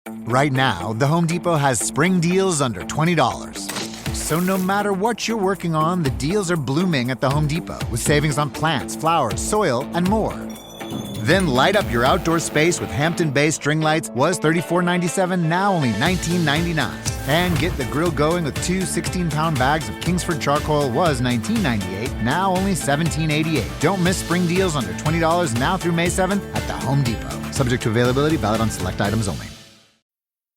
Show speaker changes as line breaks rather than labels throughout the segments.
Right now, the Home Depot has spring deals under $20. So no matter what you're working on, the deals are blooming at the Home Depot with savings on plants, flowers, soil, and more. Then light up your outdoor space with Hampton-based string lights. Was $34.97, now only $19.99. And get the grill going with two 16-pound bags of Kingsford charcoal. Was $19.98, now only $17.88. Don't miss spring deals under $20 now through May 7th at the Home Depot. Subject to availability, valid on select items only.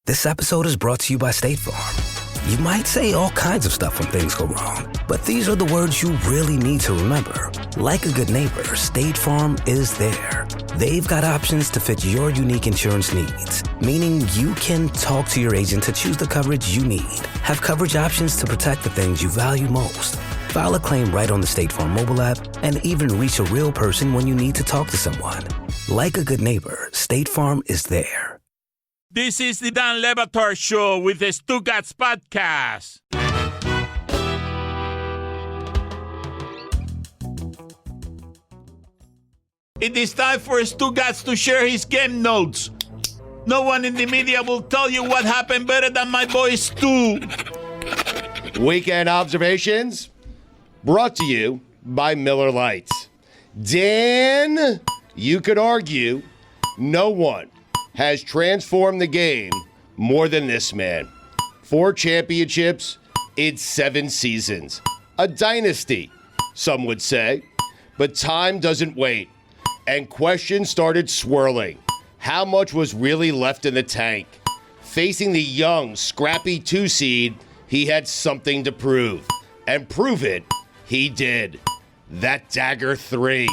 This episode is brought to you by State Farm. You might say all kinds of stuff when things go wrong, but these are the words you really need to remember. Like a good neighbor, State Farm is there. They've got options to fit your unique insurance needs, meaning you can talk to your agent to choose the coverage you need. Have coverage options to protect the things you value most. File a claim right on the State Farm mobile app and even reach a real person when you need to talk to someone. Like a good neighbor, State Farm is there.
This is the Dan Le Batard Show with the Stugotz podcast. It is time for Stugotz to share his game notes. No one in the media will tell you what happened better than my boy Stu.
Weekend observations brought to you by Miller Lite. Dan, you could argue no one has transformed the game more than this man. 4 championships in 7 seasons. A dynasty, some would say. But time doesn't wait, and questions started swirling. How much was really left in the tank? Facing the young, scrappy 2 seed, he had something to prove. And prove it, he did. That dagger 3,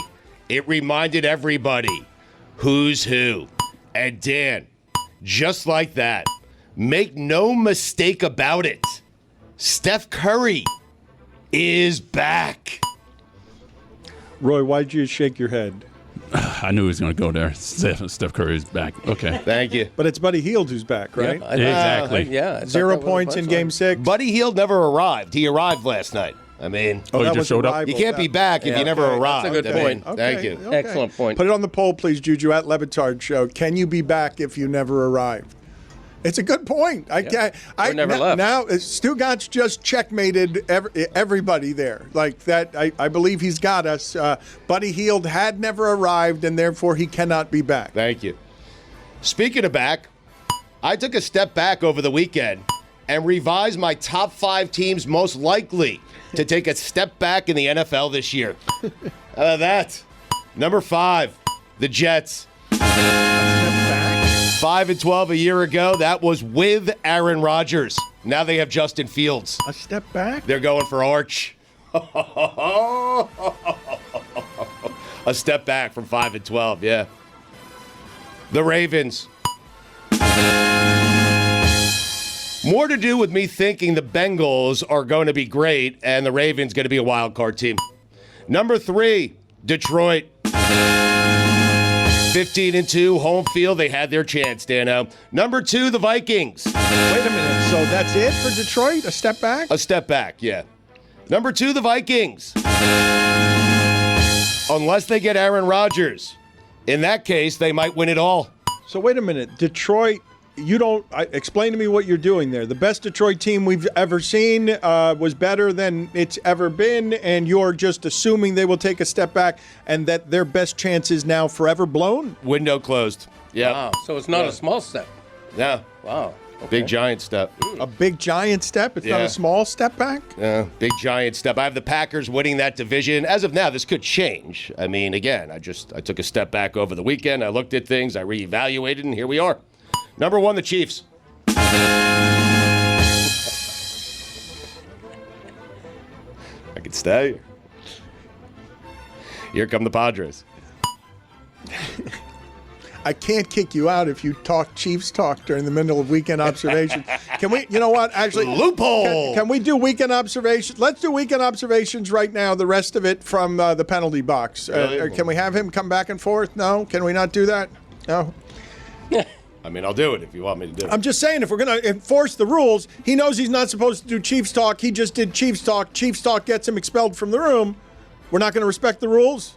it reminded everybody who's who. And Dan, just like that, make no mistake about it, Steph Curry is back.
Roy, why'd you shake your head?
I knew he was going to go there. Steph Curry is back. Okay.
Thank you.
But it's Buddy Hield who's back, right?
Yeah,
Exactly.
Yeah.
0 points in Game 6.
Buddy Hield never arrived. He arrived last night. I mean,
Oh, he
that
just
was
showed up?
arrival.
you can't be back if
Yeah.
you never
Okay,
arrived.
that's a good
I mean,
point.
Thank you.
Okay.
Excellent point.
Put it on the poll, please, Juju, at Le Batard Show. Can you be back if you never arrived? It's a good point. I
never left.
Now, Stugotz just checkmated everybody there. Like that, I believe he's got us. Buddy Hield had never arrived, and therefore he cannot be back.
Thank you. Speaking of back, I took a step back over the weekend and revised my top 5 teams most likely to take a step back in the NFL this year. That. Number 5, the Jets. 5-12 a year ago. That was with Aaron Rodgers. Now they have Justin Fields.
A step back?
They're going for Arch. A step back from 5-12, yeah. The Ravens. More to do with me thinking the Bengals are going to be great and the Ravens going to be a wild card team. Number 3, Detroit. 15-2, home field. They had their chance, Dano. Number 2, the Vikings.
Wait a minute. So that's it for Detroit? A step back?
A step back, yeah. Number 2, the Vikings. Unless they get Aaron Rodgers. In that case, they might win it all.
So wait a minute. Detroit, explain to me what you're doing there. The best Detroit team we've ever seen was better than it's ever been, and you're just assuming they will take a step back and that their best chance is now forever blown?
Window closed. Yeah.
Wow. So it's not a small step.
Yeah.
Wow. Okay.
Big giant step.
A big giant step? It's not
Yeah.
a small step back?
Yeah. Big giant step. I have the Packers winning that division. As of now, this could change. I mean, again, I took a step back over the weekend. I looked at things. I reevaluated, and here we are. Number 1, the Chiefs. I could stay. Here come the Padres.
I can't kick you out if you talk Chiefs talk during the middle of weekend observations. Can we, you know what, actually.
Loophole!
Can we do weekend observations? Let's do weekend observations right now, the rest of it from the penalty box. Can we have him come back and forth? No? Can we not do that? No?
I mean, I'll do it if you want me to do it.
I'm just saying, if we're going to enforce the rules, he knows he's not supposed to do Chiefs talk. He just did Chiefs talk. Chiefs talk gets him expelled from the room. We're not going to respect the rules?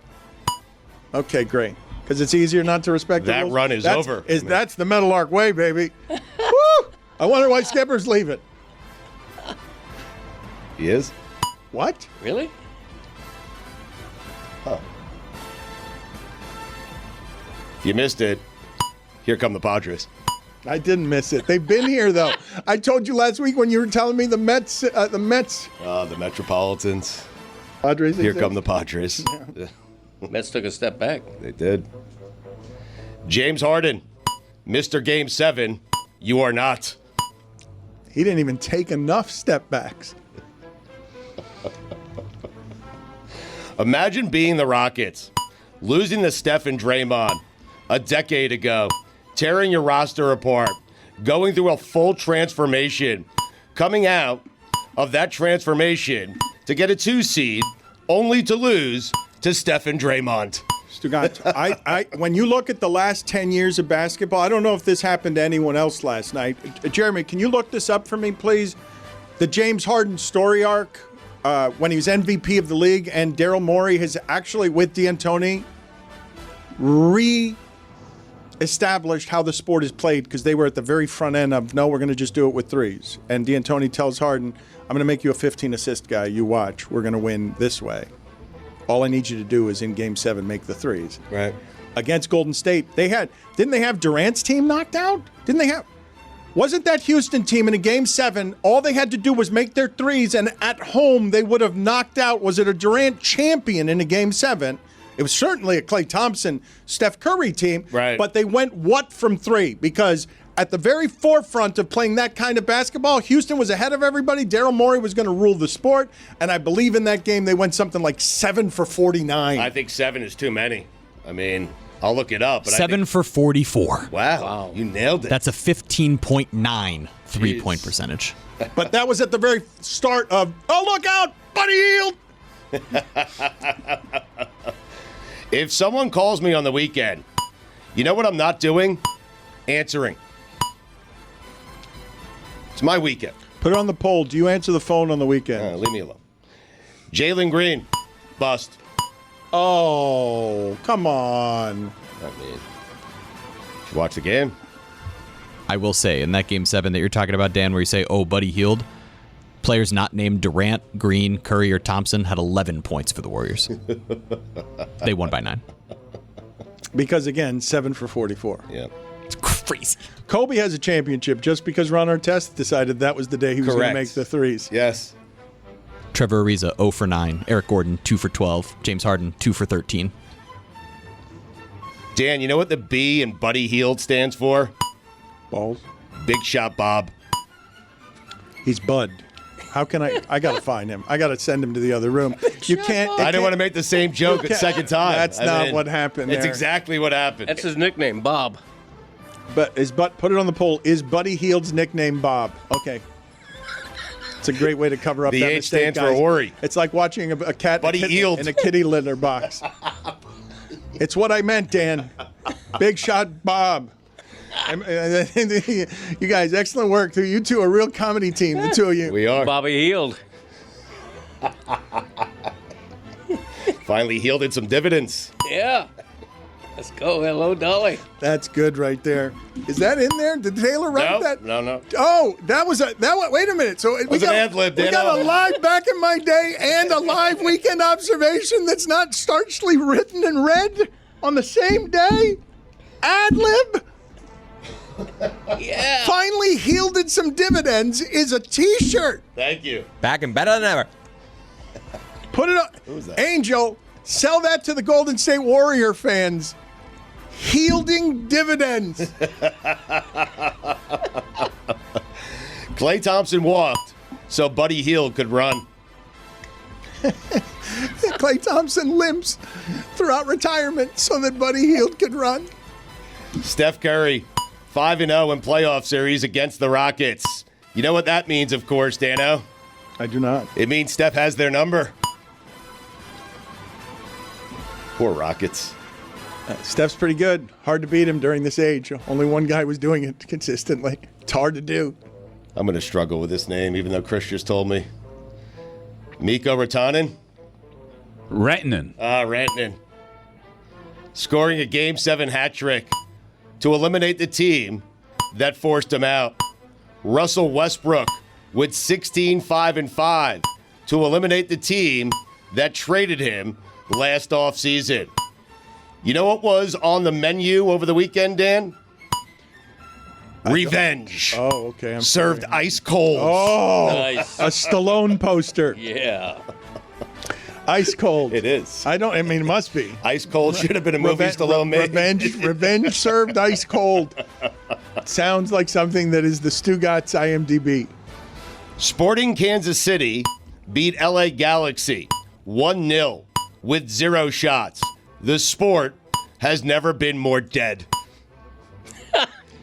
Okay, great. Because it's easier not to respect the rules.
That run is over.
That's the Metal Arc way, baby. I wonder why Skipper's leaving.
He is?
What?
Really?
If you missed it, here come the Padres.
I didn't miss it. They've been here, though. I told you last week when you were telling me the Mets.
The Metropolitans.
Padres.
Here come the Padres. Yeah.
Mets took a step back.
They did. James Harden, Mr. Game 7, you are not.
He didn't even take enough step backs.
Imagine being the Rockets, losing to Steph and Draymond a decade ago, tearing your roster apart, going through a full transformation, coming out of that transformation to get a 2 seed, only to lose to Steph and Draymond.
Stugotz, when you look at the last 10 years of basketball, I don't know if this happened to anyone else last night. Jeremy, can you look this up for me, please? The James Harden story arc, when he was MVP of the league, and Daryl Morey has actually, with D'Antoni, re-established how the sport is played, because they were at the very front end of, no, we're going to just do it with threes. And D'Antoni tells Harden, I'm going to make you a 15-assist guy. You watch. We're going to win this way. All I need you to do is in Game 7 make the threes.
Right.
Against Golden State, didn't they have Durant's team knocked out? Wasn't that Houston team in a Game 7, all they had to do was make their threes, and at home they would have knocked out, was it a Durant champion in a Game 7? It was certainly a Klay Thompson, Steph Curry team,
right.
But they went what from 3? Because at the very forefront of playing that kind of basketball, Houston was ahead of everybody. Daryl Morey was going to rule the sport, and I believe in that game they went something like 7 for 49.
I think 7 is too many. I mean, I'll look it up. But
7 for 44.
Wow, you nailed it.
That's a 15.9 three-point percentage.
But that was at the very start of, oh, look out, Buddy Hield.
If someone calls me on the weekend, you know what I'm not doing? Answering. It's my weekend.
Put it on the poll. Do you answer the phone on the weekend?
Leave me alone. Jalen Green, bust.
Oh, come on.
I mean, did you watch the game?
I will say, in that Game 7 that you're talking about, Dan, where you say, oh, Buddy Hield, players not named Durant, Green, Curry, or Thompson had 11 points for the Warriors. They won by 9.
Because, again, 7 for 44.
Yeah.
It's crazy.
Kobe has a championship just because Ron Artest decided that was the day he was going to make the threes.
Yes.
Trevor Ariza, 0 for 9. Eric Gordon, 2 for 12. James Harden, 2 for 13.
Dan, you know what the B in Buddy Hield stands for?
Balls.
Big Shot Bob.
He's Bud. How can I got to find him. I got to send him to the other room. You can't.
I didn't want to make the same joke a second time.
That's not what happened
It's
there.
exactly what happened.
That's his nickname, Bob.
But put it on the poll. Is Buddy Hield's nickname Bob? Okay. It's a great way to cover up
The
that
H
mistake,
stands
guys.
for Ori.
It's like watching a cat
Buddy Hield.
in a kitty litter box. It's what I meant, Dan. Big Shot Bob. You guys, excellent work. You two are a real comedy team, the two of you.
We are.
Bobby Hield.
Finally yielded some dividends.
Yeah. Let's go. Hello, Dolly.
That's good right there. Is that in there? Did Taylor write that?
No.
Oh, wait a minute. So we
was an ad-lib,
we
Dan.
got a live back in my day and a live weekend observation that's not starchly written and read on the same day? Ad-lib?
Yeah.
Finally yielded some dividends is a T-shirt.
Thank you.
Back and better than ever.
Put it on.
Who's that?
Angel, sell that to the Golden State Warrior fans. Yielding dividends.
Klay Thompson walked so Buddy Hield could run.
Klay Thompson limps throughout retirement so that Buddy Hield could run.
Steph Curry, 5-0 in playoff series against the Rockets. You know what that means, of course, Dano?
I do not.
It means Steph has their number. Poor Rockets.
Steph's pretty good. Hard to beat him during this age. Only one guy was doing it consistently. It's hard to do.
I'm going to struggle with this name, even though Chris just told me. Mikko Rantanen?
Rantanen.
Rantanen. Scoring a Game 7 hat trick to eliminate the team that forced him out. Russell Westbrook with 16-5-5 to eliminate the team that traded him last offseason. You know what was on the menu over the weekend, Dan? Revenge.
Oh, okay. I'm
Served
sorry.
ice cold.
Oh,
Nice.
a Stallone poster.
Yeah.
Ice cold.
It is.
I mean, it must be.
Ice cold should have been a movie Stallone made.
Revenge served ice cold. Sounds like something that is the Stugotz IMDb.
Sporting Kansas City beat LA Galaxy 1-0 with 0 shots. The sport has never been more dead.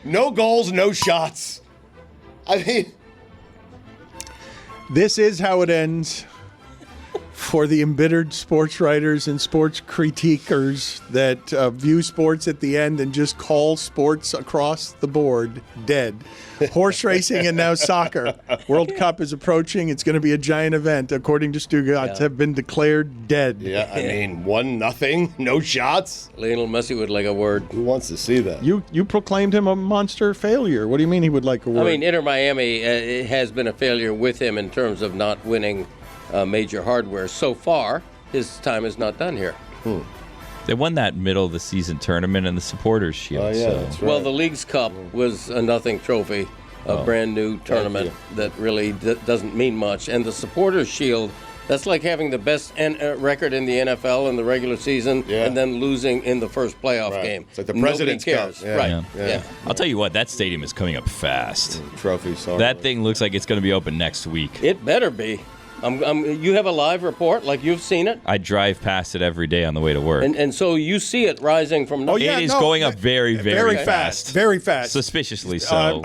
No goals, no shots. I mean,
This is how it ends for the embittered sports writers and sports critiquers that view sports at the end and just call sports across the board dead. Horse racing and now soccer. World Cup is approaching. It's going to be a giant event, according to Stugotz, have been declared dead.
yeah, I mean, 1-0, no shots.
Lionel Messi would like a word.
Who wants to see that?
You proclaimed him a monster failure. What do you mean he would like a word?
I mean, Inter Miami it has been a failure with him in terms of not winning major hardware. So far, his time is not done here.
They won that middle of the season tournament in the Supporters Shield.
Oh, yeah,
so.
that's right.
Well, the League's Cup was a nothing trophy, a brand new tournament that really doesn't mean much. And the Supporters Shield, that's like having the best record in the NFL in the regular season and then losing in the first playoff game.
It's like the
Nobody
President's
cares.
Cup. Yeah.
Right.
Yeah. I'll tell you what, that stadium is coming up fast.
Trophy, sorry.
That thing looks like it's going to be open next week.
It better be. You have a live report, like you've seen it,
I drive past it every day on the way to work.
and so you see it rising from.
Oh, yeah.
It is
no,
going up very, very, fast.
Very fast.
Suspiciously so.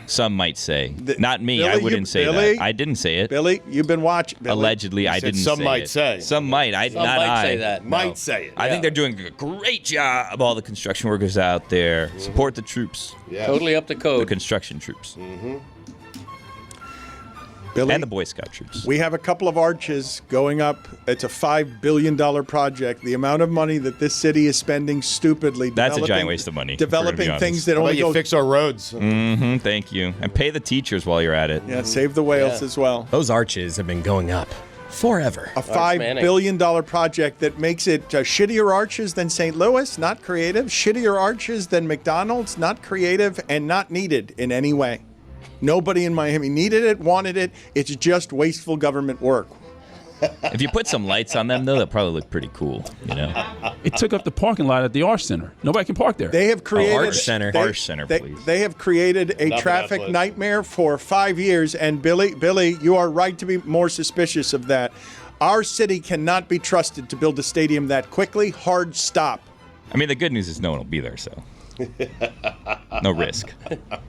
Some might say. Not me.
Billy,
I wouldn't say
Billy?
that. I didn't say it.
Billy, you've been watching. Billy.
Allegedly, I
said
didn't
some
say
might
it.
say.
Some might.
Some
not
might
I.
say that.
Might say it.
I think they're doing a great job, all the construction workers out there. Support the troops,
Yeah.
Totally up to
the
code.
construction troops,
Billy,
and the Boy Scout troops.
we have a couple of arches going up. It's a $5 billion project. The amount of money that this city is spending stupidly.
That's a
developing-
giant waste of money, if we're gonna be
Developing
honest.
things that
How about
only
you
go.
fix our roads?
Thank you. And pay the teachers while you're at it.
Yeah, save the whales
Yeah.
as well.
Those arches have been going up forever.
A $5
Manning.
billion project that makes it shittier arches than St. Louis, not creative. Shittier arches than McDonald's, not creative, and not needed in any way. Nobody in Miami needed it, wanted it. It's just wasteful government work.
If you put some lights on them, though, they'll probably look pretty cool. You know,
It took up the parking lot at the Arts Center. Nobody can park there.
They have created
Arch Center.
Arch Center, please.
They have created a
Enough of
traffic
that, please.
nightmare for 5 years. And Billy, you are right to be more suspicious of that. Our city cannot be trusted to build a stadium that quickly. Hard stop.
I mean, the good news is no one will be there, so no risk.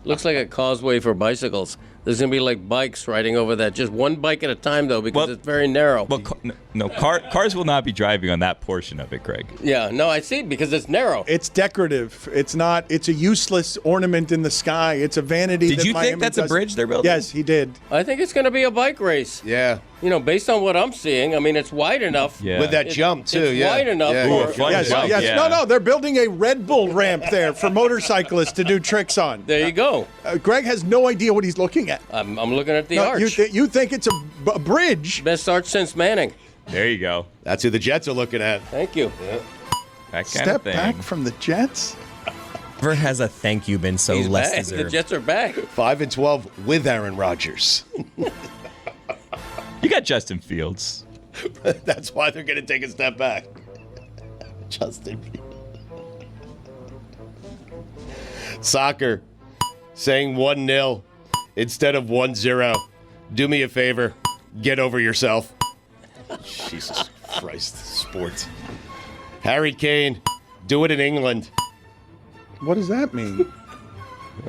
Looks like a causeway for bicycles. There's going to be like bikes riding over that. Just one bike at a time, though, because
Well-
it's very narrow.
Well, cars will not be driving on that portion of it, Greg.
Yeah, no, I see it because it's narrow.
It's decorative. It's not. It's a useless ornament in the sky. It's a vanity.
Did
that
you
Miami
think that's a
doesn't-
bridge they're building?
Yes, he did.
I think it's going to be a bike race.
Yeah.
You know, based on what I'm seeing, I mean, it's wide enough.
Yeah.
With that
It-
jump, too.
It's
yeah.
wide enough
Yeah,
for
a fun
Yes,
jump,
yes.
yeah.
No, they're building a Red Bull ramp there for motorcyclists to do tricks on.
There you go.
Greg has no idea what he's looking at.
I'm looking at the
No,
arch.
you think it's a bridge?
Best arch since Manning.
There you go.
That's who the Jets are looking at.
Thank you.
That kind
Step
of thing.
back from the Jets.
Never has a thank you been so
He's
less
back. The
deserved.
Jets are back.
5-12 with Aaron Rodgers.
You got Justin Fields.
That's why they're going to take a step back. Justin. Soccer saying 1-0 instead of 1-0. Do me a favor. Get over yourself. Jesus Christ. Sports. Harry Kane. Do it in England.
What does that mean?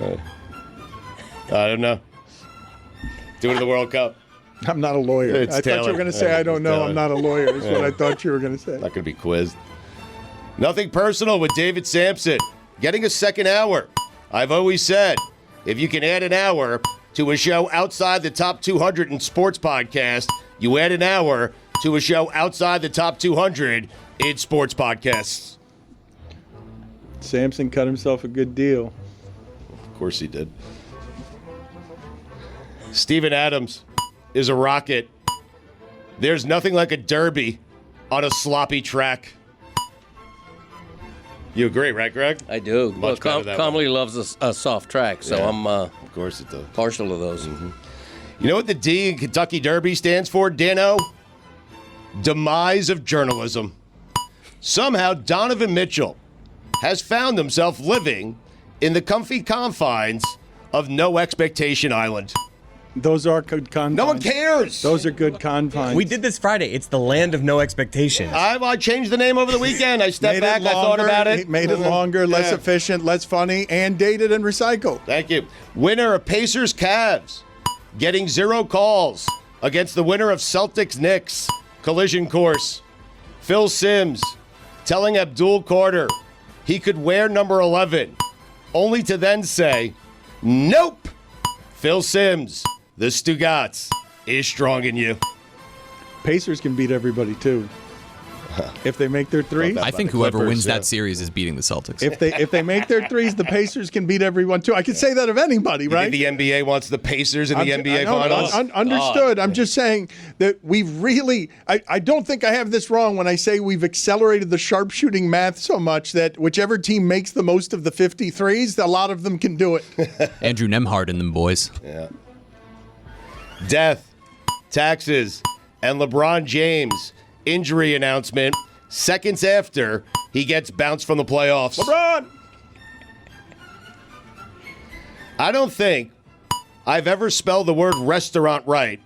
I don't know. Do it in the World Cup.
I'm not a lawyer.
It's
I thought you
Taylor.
were going to say,
Yeah,
I don't
it's
know.
Taylor.
I'm not a lawyer is what I thought you were going to say.
Not going to be quizzed. Nothing personal with David Sampson. Getting a second hour. I've always said, if you can add an hour to a show outside the top 200 in sports podcast, you add an hour to a show outside the top 200 in sports podcasts.
Samson cut himself a good deal.
Of course he did. Steven Adams is a rocket. There's nothing like a derby on a sloppy track. You agree, right, Greg?
I do.
Much better that
Comley loves a soft track, so I'm
Of course it does.
partial to those.
You know what the D in Kentucky Derby stands for, Dano? Demise of journalism. Somehow Donovan Mitchell has found himself living in the comfy confines of No Expectation Island.
Those are good confines.
No one cares.
Those are good confines.
We did this Friday. It's the land of no expectations.
I changed the name over the weekend. I stepped back. I thought about it.
Made it longer, less efficient, less funny, and dated and recycled.
Thank you. Winner of Pacers Cavs getting 0 calls against the winner of Celtics Knicks. Collision course. Phil Simms telling Abdul Carter he could wear number 11, only to then say, nope. Phil Simms, the Stugotz, is strong in you.
Pacers can beat everybody, too. If they make their threes.
I think whoever wins that series is beating the Celtics.
If they make their threes, the Pacers can beat everyone, too. I could say that of anybody,
You
right?
think the NBA wants the Pacers in the NBA Finals?
Understood. I'm just saying that we've really, I don't think I have this wrong when I say we've accelerated the sharpshooting math so much that whichever team makes the most of the 53s, a lot of them can do it.
Andrew Nemhard and them boys.
Yeah. Death, taxes, and LeBron James injury announcement seconds after he gets bounced from the playoffs.
LeBron!
I don't think I've ever spelled the word restaurant right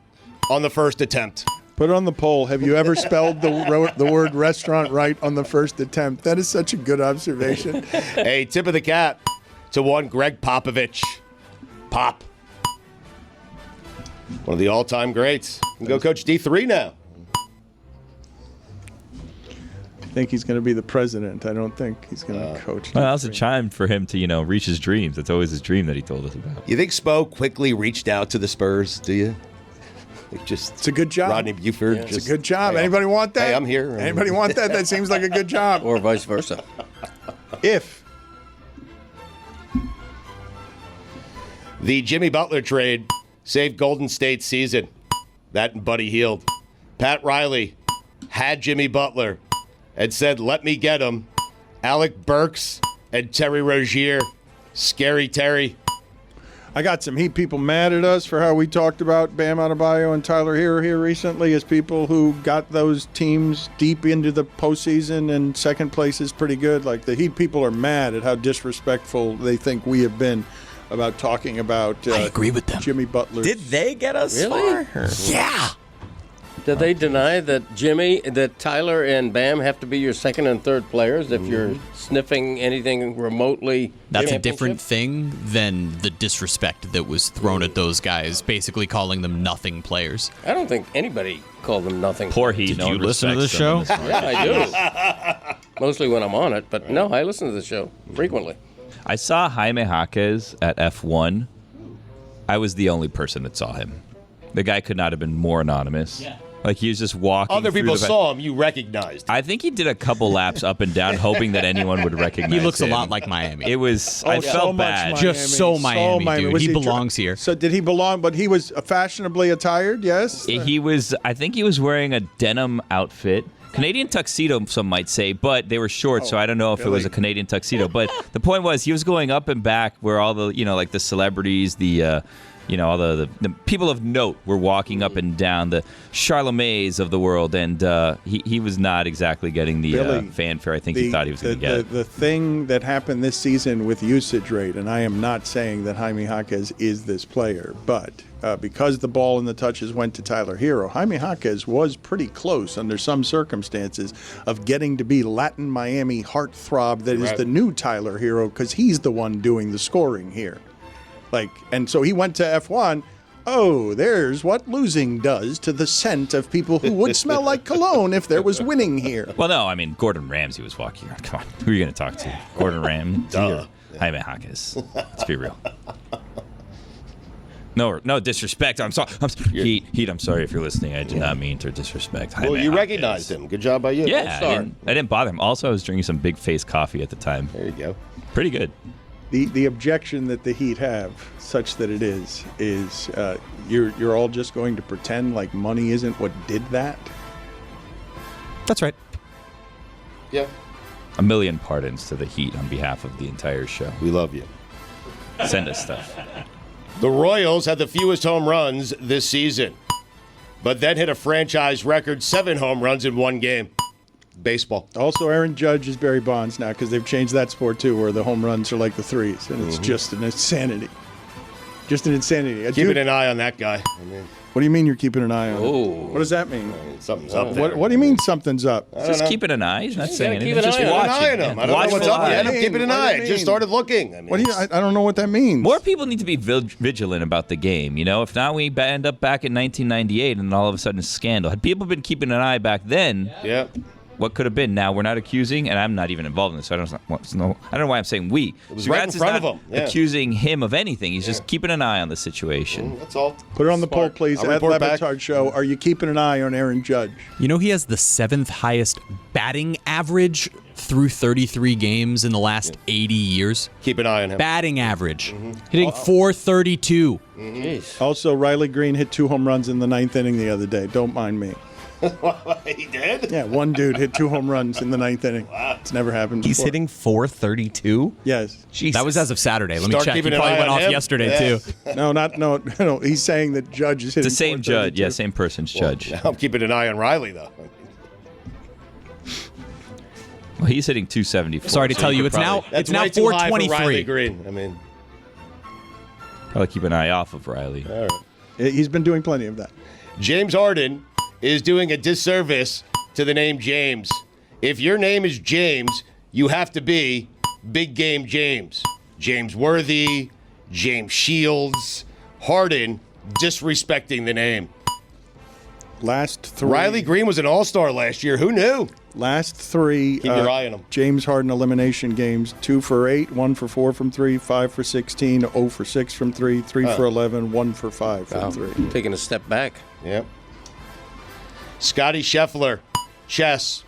on the first attempt.
Put it on the poll. Have you ever spelled the word restaurant right on the first attempt? That is such a good observation.
Hey, tip of the cap to one Greg Popovich. Pop. One of the all-time greats. You can go coach D3 now.
I think he's going to be the president. I don't think he's going to coach.
Well, that's a chime for him to, reach his dreams. It's always his dream that he told us about.
You think Spo quickly reached out to the Spurs, do you?
It's a good job.
Rodney Buford.
It's a good job. Anybody want that?
Hey, I'm here.
Anybody want that? That seems like a good job.
Or vice versa.
If.
The Jimmy Butler trade saved Golden State's season. That and Buddy Hield. Pat Riley had Jimmy Butler and said, let me get him. Alec Burks and Terry Rozier. Scary Terry.
I got some Heat people mad at us for how we talked about Bam Adebayo and Tyler Hero here recently as people who got those teams deep into the postseason, and second place is pretty good. Like, the Heat people are mad at how disrespectful they think we have been about talking about
I agree with them.
Jimmy Butler.
Did they get us
Really?
far?
Yeah.
Did they deny that Tyler and Bam have to be your second and third players if you're sniffing anything remotely?
That's a
championship?
different thing than the disrespect that was thrown at those guys, basically calling them nothing players.
I don't think anybody called them nothing.
Poor Heat.
Did
no
you
one
listen to
respects
this
them
show?
in this league.
Yeah, I do. Mostly when I'm on it, but no, I listen to the show frequently.
I saw Jaime Jaquez at F1. I was the only person that saw him. The guy could not have been more anonymous. Yeah. Like, he was just walking.
Other people
through
saw him. You recognized.
I think he did a couple laps up and down, hoping that anyone would recognize him.
He looks a lot like Miami.
It was.
Oh,
I
so
felt
much
bad.
Miami.
Just so Miami, dude.
Was
He
tr-
belongs here.
So did he belong? But he was fashionably attired, yes?
He was. I think he was wearing a denim outfit. Canadian tuxedo, some might say, but they were short, so I don't know if it was a Canadian tuxedo. But the point was, he was going up and back where all the, like the celebrities, all the people of note were walking up and down, the Charlemagne's of the world, and he was not exactly getting the fanfare I think he thought he was going to get.
The thing that happened this season with usage rate, and I am not saying that Jaime Jaquez is this player, but because the ball and the touches went to Tyler Hero, Jaime Jaquez was pretty close under some circumstances of getting to be Latin Miami heartthrob that is the new Tyler Hero, because he's the one doing the scoring here. And so he went to F1. Oh, there's what losing does to the scent of people who would smell like cologne if there was winning here.
Well, no, I mean, Gordon Ramsay was walking around. Come on, who are you going to talk to? Gordon Ramsay or Jaime Jaquez? Let's be real. No disrespect. I'm sorry. Heat, I'm sorry if you're listening. I did not mean to disrespect Jaime
Well, you
Jaquez.
recognized him. Good job by you.
Yeah, I didn't bother him. Also, I was drinking some big face coffee at the time.
There you go.
Pretty good.
The objection that the Heat have, such that it is you're all just going to pretend like money isn't what did that?
That's right.
Yeah.
A million pardons to the Heat on behalf of the entire show.
We love you.
Send us stuff.
The Royals had the fewest home runs this season, but then hit a franchise record 7 home runs in one game. Baseball.
Also, Aaron Judge is Barry Bonds now because they've changed that sport too, where the home runs are like the threes, and it's just an insanity. Just an insanity.
Keeping an eye on that guy.
What do you mean you're keeping an eye on?
Oh.
What does that mean?
Something's up there.
What do you mean something's up?
Just keeping an eye. He's not saying
keep
anything.
an
Just
eye on
watching.
Keep an eye on him. I don't know what's up yet. I'm keeping an eye. I just started looking.
I don't know what that means.
More people need to be vigilant about the game. You know, if not, we end up back in 1998 and all of a sudden a scandal. Had people been keeping an eye back then,
Yeah.
what could have been? Now we're not accusing, and I'm not even involved in this. So I don't know why I'm saying we.
It was right in front of him. Yeah.
Accusing him of anything. He's just keeping an eye on the situation.
That's all.
Put it on the poll, please.
I'll
At
report back.
Batard Show, are you keeping an eye on Aaron Judge?
You know he has the 7th highest batting average through 33 games in the last 80 years.
Keep an eye on him.
Batting average. Hitting .432.
Jeez.
Also, Riley Green hit 2 home runs in the 9th inning the other day. Don't mind me.
He did?
Yeah, one dude hit 2 home runs in the 9th inning. Wow. It's never happened
He's
before.
hitting 432?
Yes.
Jesus.
That was as of Saturday. Let me
Start
check. He
keeping an
probably
eye
went
on
off
him.
yesterday,
Yeah.
too.
No. He's saying that Judge is hitting
The same judge.
432.
Yeah, same person's judge.
Now I'm keeping an eye on Riley, though.
Well, he's hitting 274.
Sorry to
so
tell you,
could
it's now
probably-
it's now
way too high for Riley
423.
Green.
Probably keep an eye off of Riley.
All right.
He's been doing plenty of that.
James Harden is doing a disservice to the name James. If your name is James, you have to be Big Game James. James Worthy, James Shields, Harden disrespecting the name.
Last 3.
Riley Green was an all-star last year. Who knew?
Last 3.
Keep your eye on him.
James Harden elimination games: 2 for 8, 1 for 4 from 3, 5 for 16, 0 for 6 from 3, 3 for 11, 1 for 5 from 3.
Taking a step back.
Yep. Scotty Scheffler, chess.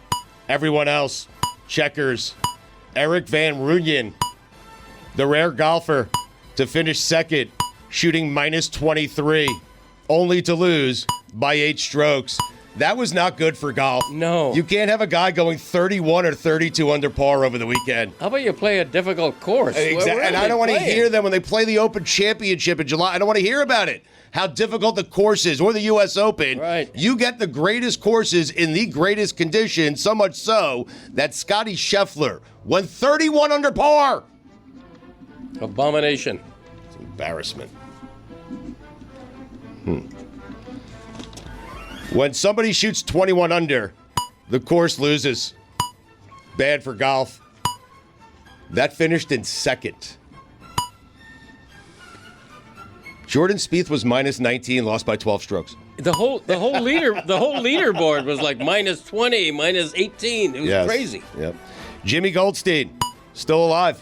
Everyone else, checkers. Eric Van Rooyen, the rare golfer to finish second, shooting -23, only to lose by 8 strokes. That was not good for golf.
No.
You can't have a guy going 31 or 32 under par over the weekend.
How about you play a difficult course?
Exactly.
Where
And
are
I
they
don't want to
playing?
hear them when they play the Open Championship in July. I don't want to hear about it. How difficult the course is, or the U.S. Open.
Right.
You get the greatest courses in the greatest conditions, so much so that Scotty Scheffler went 31 under par.
Abomination.
It's embarrassment. When somebody shoots 21 under, the course loses. Bad for golf. That finished in second. Jordan Spieth was -19, lost by 12 strokes.
The whole leaderboard was like -20, -18. It was crazy.
Yep. Jimmy Goldstein, still alive.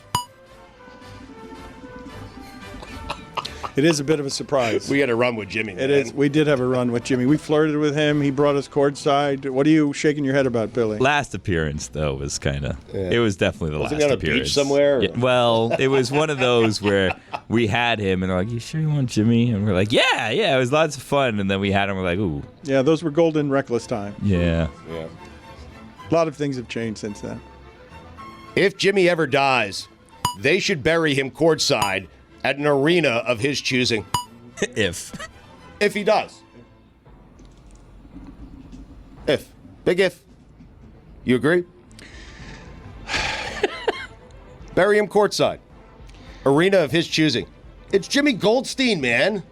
It is a bit of a surprise.
We had a run with Jimmy.
It is. We did have a run with Jimmy. We flirted with him. He brought us courtside. What are you shaking your head about, Billy?
Last appearance, though, was kind of. It was definitely the
Wasn't
last
he on a
appearance.
beach somewhere, or-
Yeah, well, it was one of those where we had him, and they're like, "You sure you want Jimmy?" And we're like, "Yeah, yeah." It was lots of fun, and then we had him. We're like, "Ooh,
Yeah, those were golden reckless time.
yeah."
Yeah.
A lot of things have changed since then.
If Jimmy ever dies, they should bury him courtside at an arena of his choosing.
If.
If he does. If. Big if. You agree? Bury him courtside. Arena of his choosing. It's Jimmy Goldstein, man.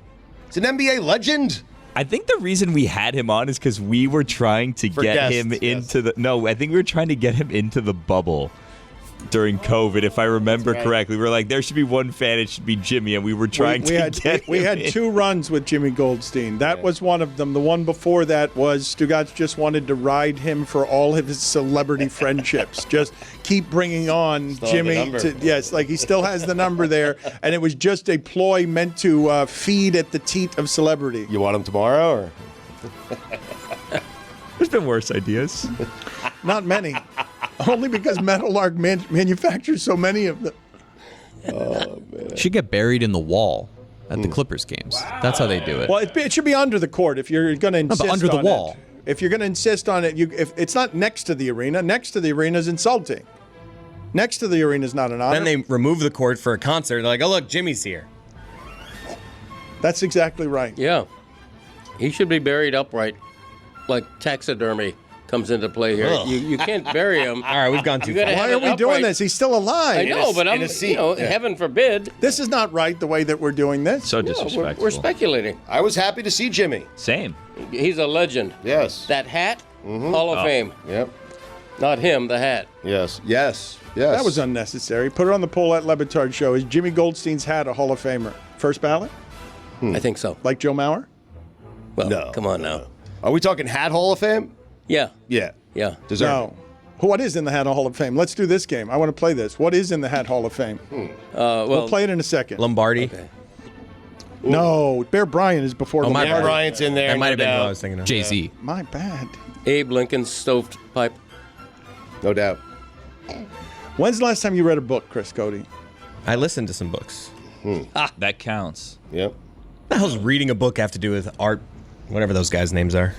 It's an NBA legend.
I think the reason we had him on is because we were trying to
For
get
guests,
him
yes.
into the. No, I think we were trying to get him into the bubble during COVID, if I remember
right.
correctly. We were like, there should be one fan, it should be Jimmy, and we were trying to get
we
him
had
in.
2 runs with Jimmy Goldstein. That was one of them. The one before that was Stugotz just wanted to ride him for all of his celebrity friendships. Just keep bringing on
Still have
Jimmy.
the number.
Yes, like he still has the number there. And it was just a ploy meant to feed at the teat of celebrity.
You want him tomorrow, or?
There's been worse ideas.
Not many. Only because Metal Lark manufactures so many of them.
Should get buried in the wall at the Clippers games. That's how they do it.
Well, it should be under the court if you're going to insist
but under the
on
wall.
it. If you're going to insist on it, if it's not next to the arena. Next to the arena is insulting. Next to the arena is not an honor.
Then they remove the court for a concert. They're like, oh, look, Jimmy's here.
That's exactly right.
Yeah. He should be buried upright, like taxidermy comes into play here. You can't bury him.
All right, we've gone too
You gotta
far.
Why
have
are
it
we doing
upright.
this? He's still alive.
I know, but I'm,
in a seat.
heaven forbid.
This is not right the way that we're doing this.
So
No,
disrespectful.
we're speculating.
I was happy to see Jimmy.
Same.
He's a legend.
Yes.
That hat, Hall of Fame.
Yep.
Not him, the hat.
Yes. Yes.
That was unnecessary. Put it on the poll at Batard Show. Is Jimmy Goldstein's hat a Hall of Famer? First ballot?
I think so.
Like Joe Mauer?
Well,
No.
come on now.
Are we talking Hat Hall of Fame?
Yeah,
Yeah.
yeah.
Deserve.
No. What is in the Hat Hall of Fame? Let's do this game. I want to play this. What is in the Hat Hall of Fame? We'll play it in a second.
Lombardi.
Okay.
No, Bear Bryant is before
my
Lombardi.
bad.
Bryant's in there.
That might have been who
doubt.
I was thinking of.
Jay-Z.
My bad.
Abe Lincoln's stovepipe.
No doubt.
When's the last time you read a book, Chris Cody?
I listened to some books.
That counts.
Yep.
What the hell's reading a book have to do with art? Whatever those guys' names are.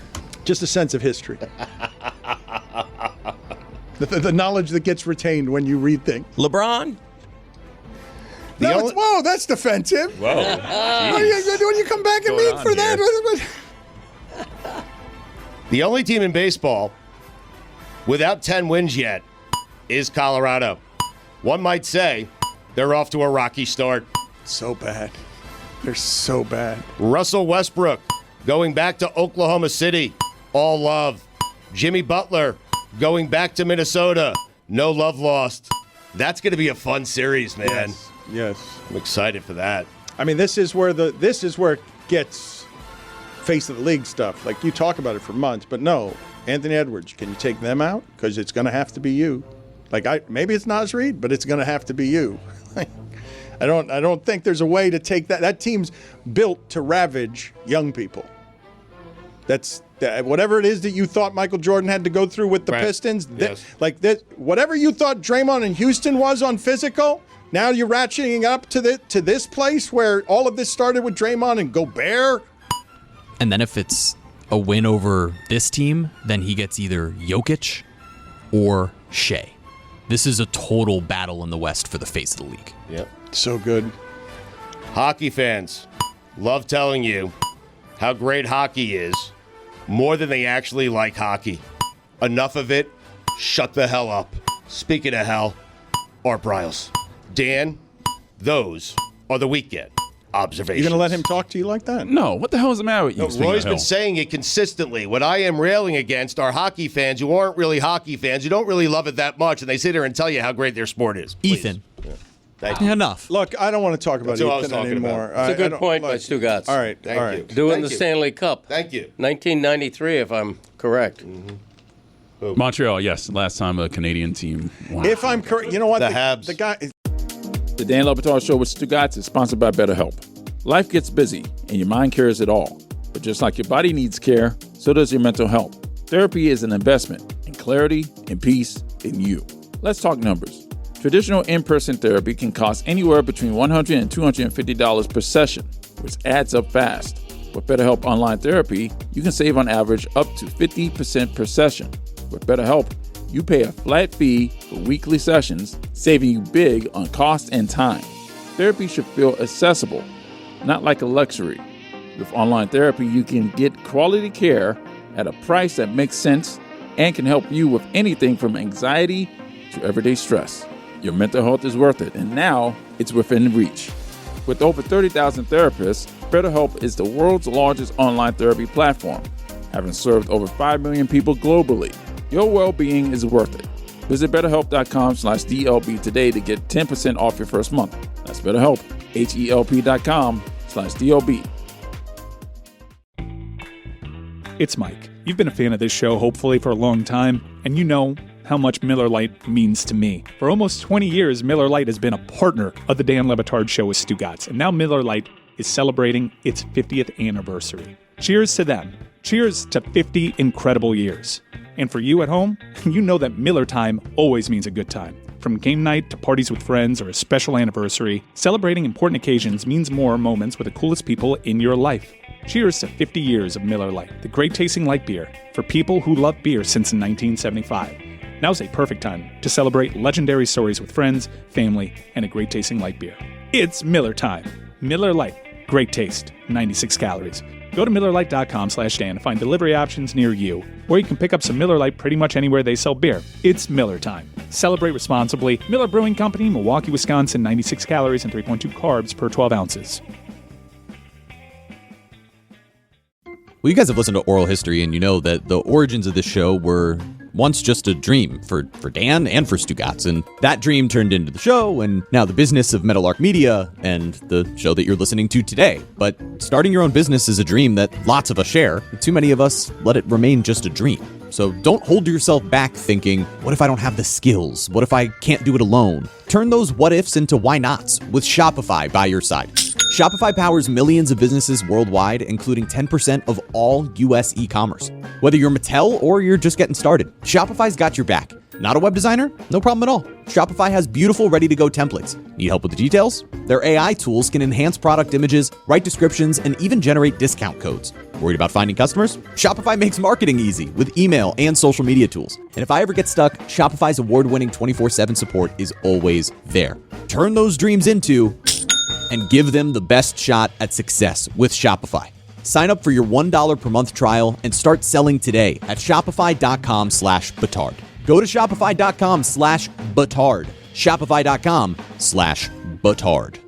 Just a sense of history. the knowledge that gets retained when you read things.
LeBron?
Whoa, that's defensive.
Whoa.
When you come back and read for that?
The only team in baseball without 10 wins yet is Colorado. One might say they're off to a rocky start.
So bad. They're so bad.
Russell Westbrook going back to Oklahoma City. All love. Jimmy Butler going back to Minnesota. No love lost. That's going to be a fun series, man.
Yes.
I'm excited for that.
I mean, this is where it gets face of the league stuff. Like, you talk about it for months, but no, Anthony Edwards, can you take them out? Because it's going to have to be you. Like, maybe it's Naz Reid, but it's going to have to be you. I don't think there's a way to take that. That team's built to ravage young people. That's whatever it is that you thought Michael Jordan had to go through with the Pistons.
Yes.
Whatever you thought Draymond in Houston was on physical. Now you're ratcheting up to this place where all of this started with Draymond and Gobert.
And then if it's a win over this team, then he gets either Jokic or Shea. This is a total battle in the West for the face of the league.
Yep.
So good.
Hockey fans love telling you how great hockey is more than they actually like hockey. Enough of it. Shut the hell up. Speaking of hell, Art Briles. Dan, those are the weekend observations.
You going to let him talk to you like that?
No, what the hell is the matter with you?
No,
speaking
Roy's
of
been
hell?
saying it consistently. What I am railing against are hockey fans who aren't really hockey fans, who don't really love it that much, and they sit here and tell you how great their sport is. Please.
Ethan.
Thank you.
Enough.
Look, I don't want to talk about
That's what I was
Ethan
talking
anymore.
about.
It's a good point by Stugotz.
All right.
Thank
all right.
you.
Doing
Thank
the
you.
Stanley Cup.
Thank you.
1993, if I'm correct.
Montreal, yes. Last time a Canadian team won.
If I'm correct, you know what?
The Habs.
The guy.
The Dan Le Batard Show with Stugotz is sponsored by BetterHelp. Life gets busy, and your mind carries it all. But just like your body needs care, so does your mental health. Therapy is an investment in clarity and peace in you. Let's talk numbers. Traditional in-person therapy can cost anywhere between $100 and $250 per session, which adds up fast. With BetterHelp Online Therapy, you can save on average up to 50% per session. With BetterHelp, you pay a flat fee for weekly sessions, saving you big on cost and time. Therapy should feel accessible, not like a luxury. With online therapy, you can get quality care at a price that makes sense and can help you with anything from anxiety to everyday stress. Your mental health is worth it, and now it's within reach. With over 30,000 therapists, BetterHelp is the world's largest online therapy platform, having served over 5 million people globally. Your well-being is worth it. Visit BetterHelp.com/DLB today to get 10% off your first month. That's BetterHelp, HELP.com/DLB.
It's Mike. You've been a fan of this show, hopefully, for a long time, and you know how much Miller Lite means to me. For almost 20 years, Miller Lite has been a partner of the Dan Le Batard Show with Stugotz, and now Miller Lite is celebrating its 50th anniversary. Cheers to them. Cheers to 50 incredible years. And for you at home, you know that Miller time always means a good time. From game night to parties with friends or a special anniversary, celebrating important occasions means more moments with the coolest people in your life. Cheers to 50 years of Miller Lite, the great-tasting light beer for people who love beer since 1975. Now's a perfect time to celebrate legendary stories with friends, family, and a great-tasting light beer. It's Miller time. Miller Lite. Great taste. 96 calories. Go to MillerLite.com/Dan to find delivery options near you, or you can pick up some Miller Lite pretty much anywhere they sell beer. It's Miller time. Celebrate responsibly. Miller Brewing Company, Milwaukee, Wisconsin. 96 calories and 3.2 carbs per 12 ounces.
Well, you guys have listened to Oral History, and you know that the origins of this show were once just a dream for Dan and for Stugotz, and that dream turned into the show, and now the business of Meadowlark Media and the show that you're listening to today. But starting your own business is a dream that lots of us share. Too many of us let it remain just a dream. So don't hold yourself back thinking, what if I don't have the skills? What if I can't do it alone? Turn those what ifs into why nots with Shopify by your side. Shopify powers millions of businesses worldwide, including 10% of all U.S. e-commerce. Whether you're Mattel or you're just getting started, Shopify's got your back. Not a web designer? No problem at all. Shopify has beautiful, ready-to-go templates. Need help with the details? Their AI tools can enhance product images, write descriptions, and even generate discount codes. Worried about finding customers? Shopify makes marketing easy with email and social media tools. And if I ever get stuck, Shopify's award-winning 24/7 support is always there. Turn those dreams into and give them the best shot at success with Shopify. Sign up for your $1 per month trial and start selling today at shopify.com/Batard. Go to shopify.com/Batard. Shopify.com/Batard.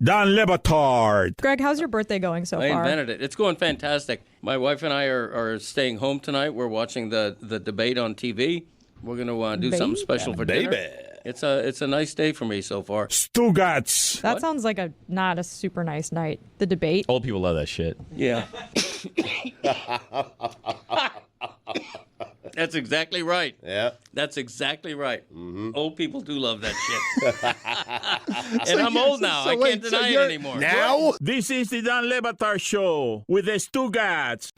Don Le Batard.
Greg, how's your birthday going so
I
far?
invented it. It's going fantastic. My wife and I are staying home tonight. We're watching the debate on TV. We're going to do something special for dinner. It's a nice day for me so far.
Stugotz.
That sounds like not a super nice night. The debate.
Old people love that shit.
Yeah. That's exactly right.
Yeah.
That's exactly right. Mm-hmm. Old people do love that shit. And I'm old now. I can't deny it anymore.
Now?
This is the Dan Le Batard Show with the Stugotz.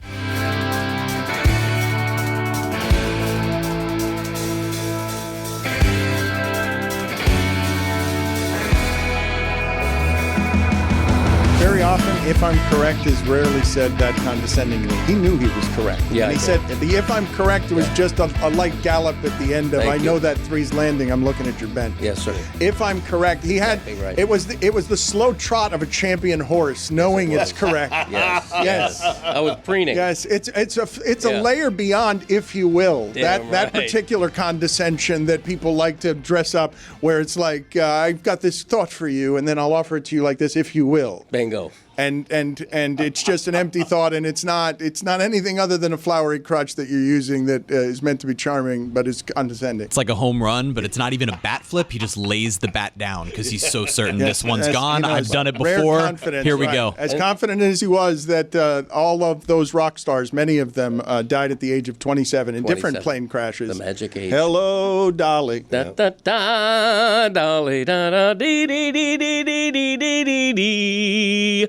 Very often, if I'm correct is rarely said that condescendingly. He knew he was correct.
Yeah,
and he said, the if I'm correct was just a light gallop at the end of,
Thank
I know
you.
that three's landing, I'm looking at your bench.
Yes, sir.
If I'm correct, he had,
Exactly right.
it was the slow trot of a champion horse, knowing it's correct.
Yes. I was preening.
Yes, it's a
Yeah.
layer beyond, if you will.
Damn
That
right.
particular condescension that people like to dress up, where it's like, I've got this thought for you, and then I'll offer it to you like this, if you will.
Bingo.
And it's just an empty thought, and it's not anything other than a flowery crutch that you're using that is meant to be charming, but is condescending.
It's like a home run, but it's not even a bat flip. He just lays the bat down because he's so certain this one's gone. I've done it
rare
before.
confidence,
Here we
right.
go.
As confident as he was that all of those rock stars, many of them died at the age of 27 in different
27.
plane crashes.
The magic age.
Hello, Dolly.
Da da da, dolly da da dee dee dee dee dee dee dee dee dee.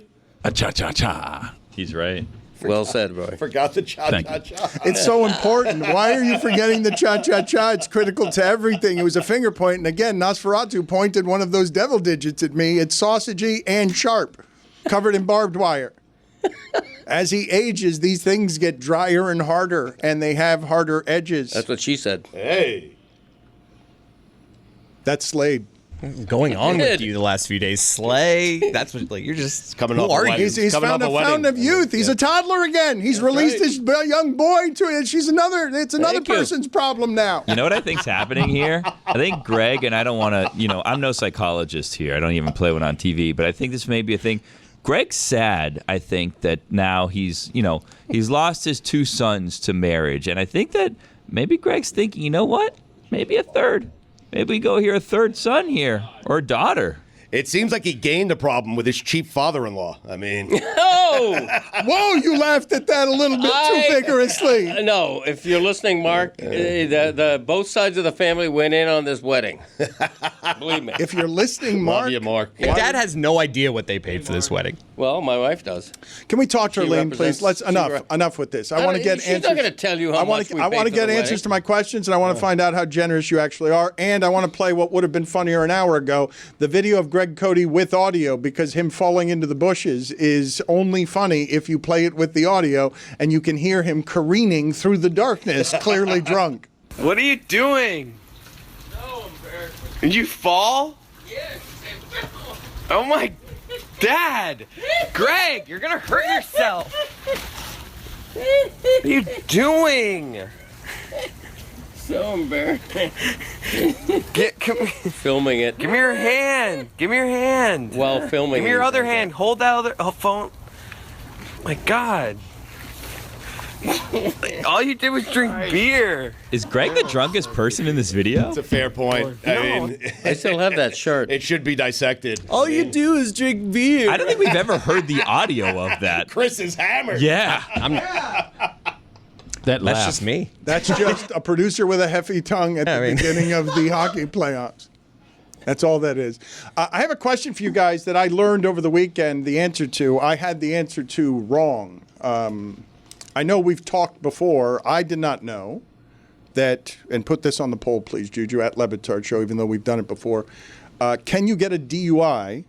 Cha-cha-cha.
He's right.
Well said, Roy.
Forgot the cha-cha-cha.
It's so important. Why are you forgetting the cha-cha-cha? It's critical to everything. It was a finger point. And again, Nosferatu pointed one of those devil digits at me. It's sausagey and sharp, covered in barbed wire. As he ages, these things get drier and harder, and they have harder edges.
That's what she said.
Hey.
That's Slade.
Going on with you the last few days, Slay. That's what you're just
coming
who
off
are
a
you?
wedding.
He's
Coming
found
off
a
a wedding.
fountain of youth. He's a toddler again. He's released
right.
his young boy to it. It's another person's problem now.
You know what I think's happening here? I think Greg, and I don't want to, I'm no psychologist here. I don't even play one on TV, but I think this may be a thing. Greg's sad, I think, that now he's lost his two sons to marriage. And I think that maybe Greg's thinking, you know what? Maybe a third. Maybe we go here a third son here or a daughter.
It seems like he gained a problem with his cheap father-in-law. I mean,
Oh!
Whoa, you laughed at that a little bit too vigorously.
No, if you're listening, Mark, the both sides of the family went in on this wedding. Believe me.
If you're listening, Mark.
love you, Mark.
Your dad has no idea what they paid for this wedding.
Well, my wife does.
Can we talk to
She
Elaine, please?
represents-
Enough with this. I want to get
She's
answers.
not going to tell you how
I
much we
want
paid
to
for
get
the
answers
wedding.
to my questions, and I want to find out how generous you actually are. And I want to play what would have been funnier an hour ago, the video of Greg Cody with audio, because him falling into the bushes is only funny if you play it with the audio, and you can hear him careening through the darkness, clearly drunk.
What are you doing?
No, embarrassment.
Did you fall?
Yes.
Oh my Dad! Greg, you're gonna hurt yourself! What are you doing?
So embarrassing.
Filming
it.
Give me your hand. Give me your hand.
While filming
Give me your
it,
other
like
hand. Hold that other phone. My God. All you did was drink beer.
Is Greg the drunkest person in this video?
It's a fair point. I mean,
I still have that shirt.
It should be dissected.
All you do is drink beer.
I don't think we've ever heard the audio of that.
Chris is hammered.
Yeah.
That
That's
laugh.
just me.
That's just a producer with a hefty tongue at the beginning of the hockey playoffs. That's all that is. I have a question for you guys that I learned over the weekend the answer to. I had the answer to wrong. I know we've talked before. I did not know that, and put this on the poll, please, Juju, at Batard Show, even though we've done it before. Can you get a DUI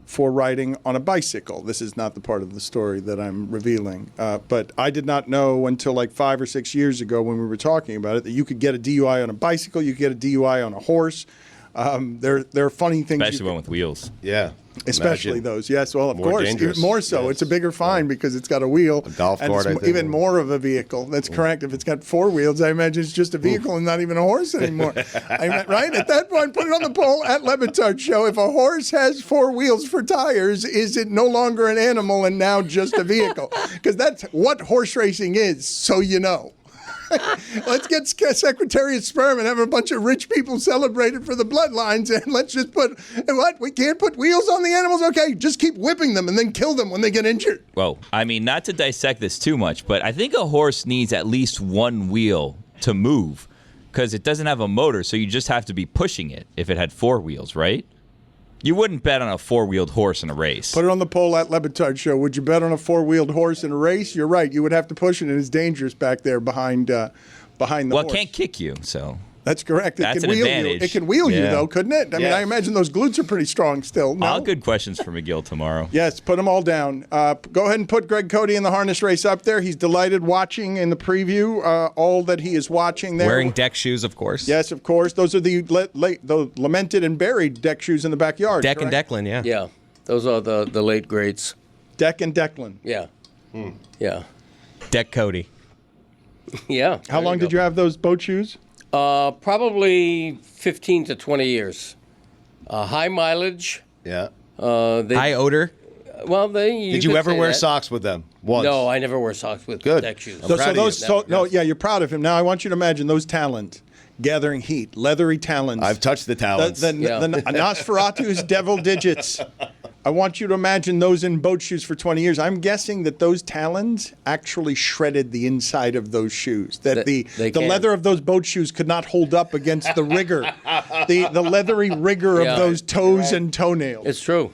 for riding on a bicycle? This is not the part of the story that I'm revealing. But I did not know until like 5 or 6 years ago when we were talking about it that you could get a DUI on a bicycle, you could get a DUI on a horse. There are funny things.
Especially one with wheels.
Yeah.
Especially
Imagine.
those, yes. Well, of
More
course,
dangerous.
even more so.
Yes.
It's a bigger fine because it's got a wheel.
A golf
and
cart,
it's
I think.
even more of a vehicle. That's correct. If it's got 4 wheels, I imagine it's just a vehicle and not even a horse anymore. Right? At that point, put it on the poll at Batard Show. If a horse has 4 wheels for tires, is it no longer an animal and now just a vehicle? Because that's what horse racing is, so you know. Let's get Secretary of Sperm and have a bunch of rich people celebrate it for the bloodlines, and let's just put, and what? We can't put wheels on the animals? Okay, just keep whipping them and then kill them when they get injured.
Well, I mean, not to dissect this too much, but I think a horse needs at least 1 wheel to move because it doesn't have a motor, so you just have to be pushing it if it had 4 wheels, right? You wouldn't bet on a 4-wheeled horse in a race.
Put it on the poll at Batard Show. Would you bet on a 4-wheeled horse in a race? You're right. You would have to push it, and it's dangerous back there behind the
Well,
horse.
it can't kick you, so.
That's correct.
That's
can
an
wheel
advantage.
you. It can wheel you,
Yeah.
though, couldn't it? I mean, I imagine those glutes are pretty strong still. No?
All good questions for McGill tomorrow.
Yes, put them all down. Go ahead and put Greg Cody in the harness race up there. He's delighted watching in the preview all that he is watching there.
Wearing deck shoes, of course.
Yes, of course. Those are the lamented and buried deck shoes in the backyard.
Deck and
correct?
Declan, yeah.
Yeah, those are the late greats.
Deck and Declan.
Yeah. Yeah.
Deck Cody.
Yeah.
How long did you have those boat shoes?
Probably 15 to 20 years. High mileage.
Yeah.
High odor.
Well,
Did you ever wear socks with them? Once.
No, I never wear socks with
Good.
deck shoes.
You're proud of him. Now I want you to imagine those talons gathering heat, leathery talons.
I've touched the talons.
The Nosferatu's devil digits. I want you to imagine those in boat shoes for 20 years. I'm guessing that those talons actually shredded the inside of those shoes. That the leather of those boat shoes could not hold up against the rigor, the leathery rigor of those toes and toenails.
It's true.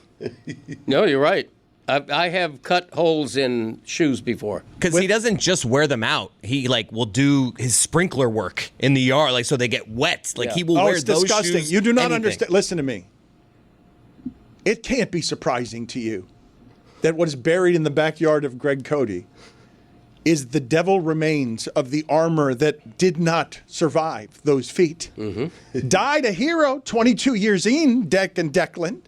No, you're right. I have cut holes in shoes before.
Because he doesn't just wear them out. He will do his sprinkler work in the yard, so they get wet. He will wear
it's
those
disgusting.
shoes.
You do not
anything.
understand. Listen to me. It can't be surprising to you that what is buried in the backyard of Greg Cody is the devil remains of the armor that did not survive those feet. Mm-hmm. Died a hero 22 years in, Deck and Declan.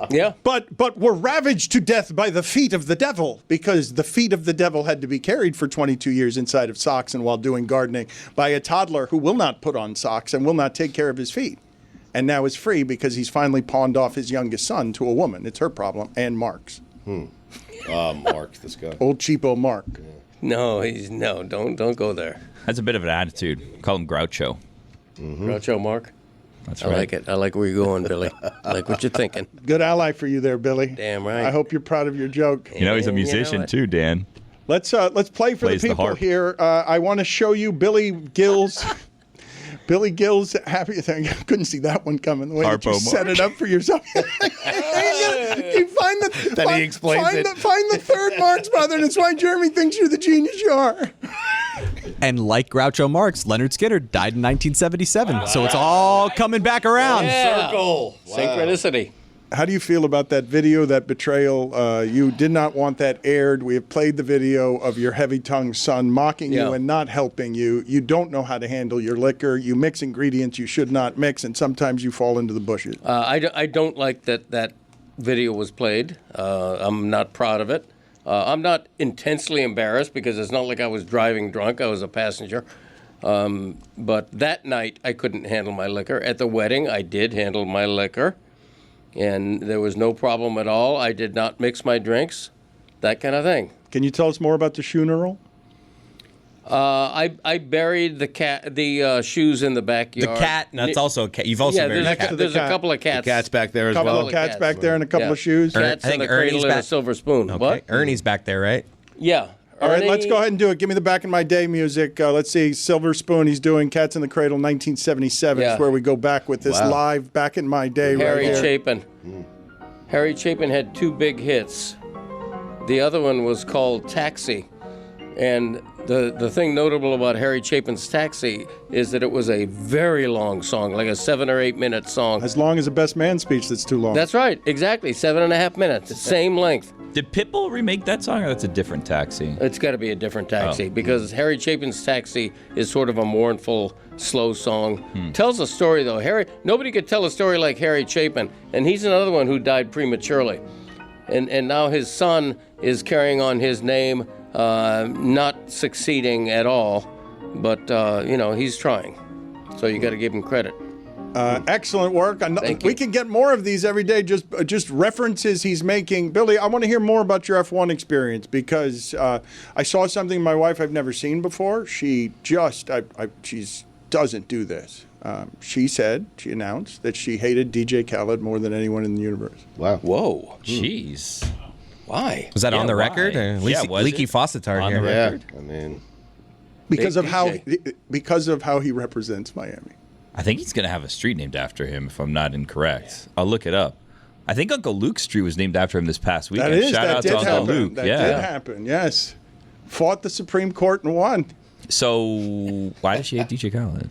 Yeah.
But were ravaged to death by the feet of the devil, because the feet of the devil had to be carried for 22 years inside of socks and while doing gardening by a toddler who will not put on socks and will not take care of his feet. And now is free because he's finally pawned off his youngest son to a woman. It's her problem, and Mark's.
Mark, this guy.
Old cheapo Mark.
No, don't go there.
That's a bit of an attitude. Call him Groucho.
Groucho Mark.
That's
I like it. I like where you're going, Billy. I like what you're thinking.
Good ally for you there, Billy.
Damn right.
I hope you're proud of your joke.
You know he's a musician too, Dan.
Let's play for
Plays
the
the
people
harp.
here. I want to show you Billy Gill's. Billy Gill's happy thing. I couldn't see that one coming. The way that you
Harpo
set it up for yourself. You find the
Then he explains
find
it.
find the third Marx brother, and it's why Jeremy thinks you're the genius you are.
And like Groucho Marx, Leonard Skinner died in 1977. So it's all coming back around.
Circle. Wow.
Synchronicity.
How do you feel about that video, that betrayal? You did not want that aired. We have played the video of your heavy-tongued son mocking you and not helping you. You don't know how to handle your liquor. You mix ingredients you should not mix, and sometimes you fall into the bushes.
I don't like that video was played. I'm not proud of it. I'm not intensely embarrassed because it's not like I was driving drunk. I was a passenger. But that night, I couldn't handle my liquor. At the wedding, I did handle my liquor. And there was no problem at all. I did not mix my drinks, that kind of thing.
Can you tell us more about the funeral?
I buried the shoes in the backyard.
The cat, and that's also a cat. You've also buried a cat.
There's a couple of cats.
The cat's back there as
A couple
well.
of cats back there and a couple of shoes.
Cats
I think
and a cradle
Ernie's
and a
back.
silver spoon.
Okay.
What?
Ernie's back there, right?
Yeah.
All right,
Ernie-
let's go ahead and do it. Give me the Back in My Day music. Let's see. Silver Spoon, he's doing Cats in the Cradle, 1977 is where we go back with this live Back in My Day
Harry
right here.
Chapin. Harry Chapin had 2 big hits. The other one was called Taxi. And the thing notable about Harry Chapin's Taxi is that it was a very long song, like a 7 or 8 minute song.
As long as a Best Man speech that's too long.
That's right, exactly. 7.5 minutes, same length.
Did Pitbull remake that song, or that's a different Taxi?
It's got to be a different Taxi because Harry Chapin's Taxi is sort of a mournful, slow song. Tells a story though. Nobody could tell a story like Harry Chapin, and he's another one who died prematurely, and now his son is carrying on his name, not succeeding at all, but he's trying. So you got to give him credit.
Excellent work. We can get more of these every day, just references he's making. Billy, I want to hear more about your F1 experience because I saw something my wife I've never seen before. She doesn't do this. She announced that she hated DJ Khaled more than anyone in the universe.
Wow.
Whoa.
Jeez.
Why?
Was that on the
why?
record?
Was
Leaky
it?
Faucetard
On
here.
the record?
I mean,
Because
Big
of how he represents Miami.
I think he's going to have a street named after him, if I'm not incorrect. I'll look it up. I think Uncle Luke's street was named after him this past weekend. Shout out to Uncle Luke.
That did happen, yes. Fought the Supreme Court and won.
So why does she hate DJ Khaled?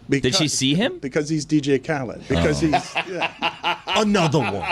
Did she see him?
Because he's DJ Khaled. Because he's
Another one.